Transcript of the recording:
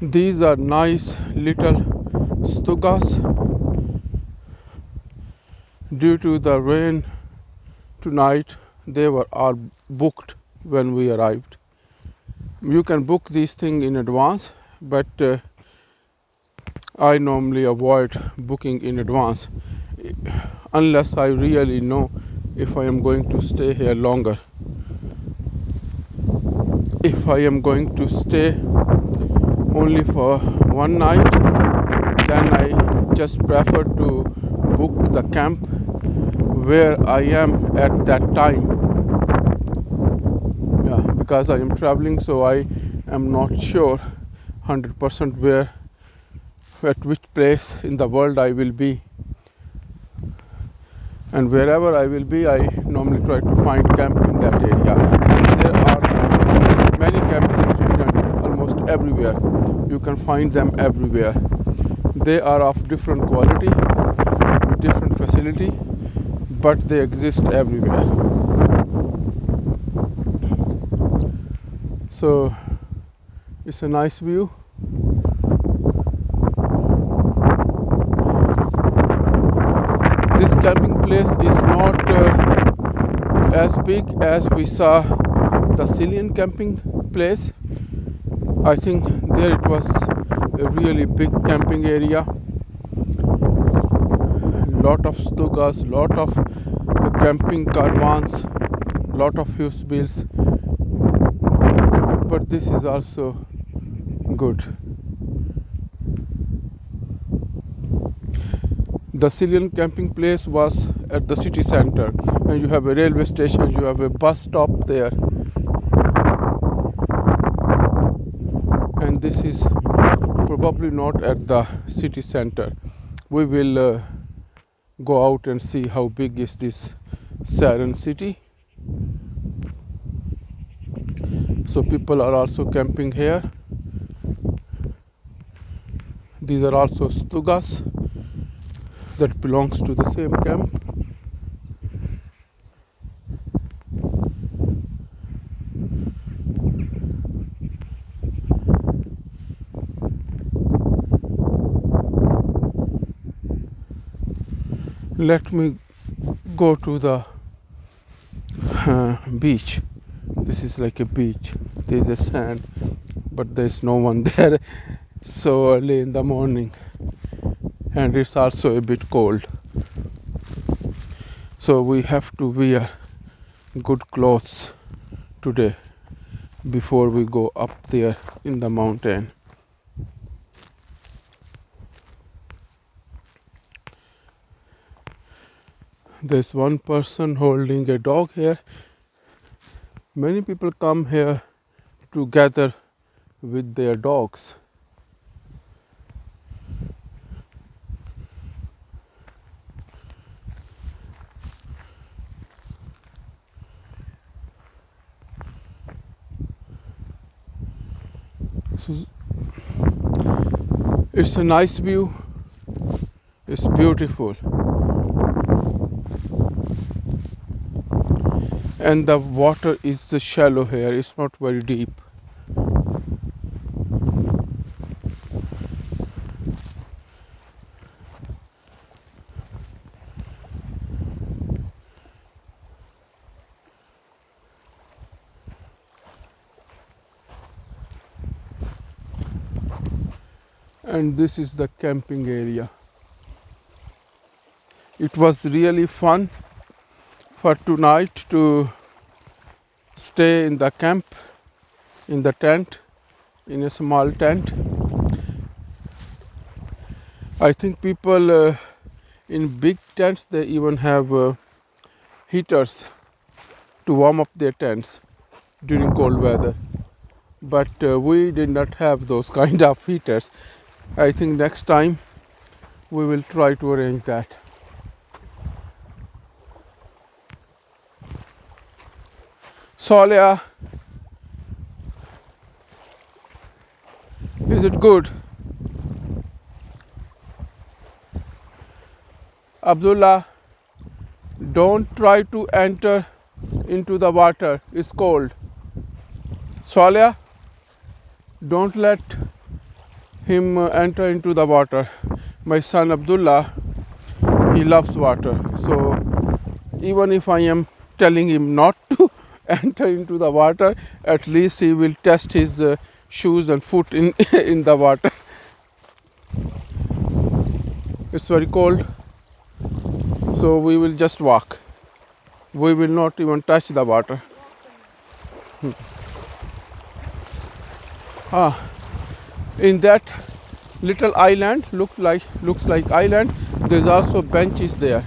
These are nice little stugas. Due to the rain tonight, they were all booked when we arrived. You can book these things in advance, but I normally avoid booking in advance unless I really know if I am going to stay here longer. If I am going to stay only for one night, then I just prefer to book the camp where I am at that time. Yeah, because I am traveling, so I am not sure 100% where, at which place in the world I will be. And wherever I will be, I normally try to find camp in that area. And there are many camps in Sweden, almost everywhere. You can find them everywhere. They are of different quality, with different facility, but they exist everywhere. So it's a nice view. This camping place is not as big as we saw the Särna camping place. I think there it was a really big camping area. Lot of stugas, lot of camping caravans, lot of husbills. But this is also good. The Särna camping place was at the city center, and you have a railway station, you have a bus stop there. And this is probably not at the city center. We will go out and see how big is this Särna city. So people are also camping here. These are also stugas that belongs to the same camp. Let me go to the beach. This is like a beach. There is a sand, but there is no one there so early in the morning, and it's also a bit cold. So we have to wear good clothes today before we go up there in the mountain. There's one person holding a dog here. Many people come here to gather with their dogs. So it's a nice view. It's beautiful. And the water is shallow here, it's not very deep. And this is the camping area. It was really fun for tonight to stay in the camp, in the tent, in a small tent. I think people in big tents, they even have heaters to warm up their tents during cold weather. But we did not have those kind of heaters. I think next time we will try to arrange that. Solia, is it good? Abdullah, don't try to enter into the water, it's cold. Solia, don't let him enter into the water. My son Abdullah, he loves water, so even if I am telling him not to enter into the water, at least he will test his shoes and foot in in the water. It's very cold, so we will just walk. We will not even touch the water. In that little island, looks like island, there's also benches there.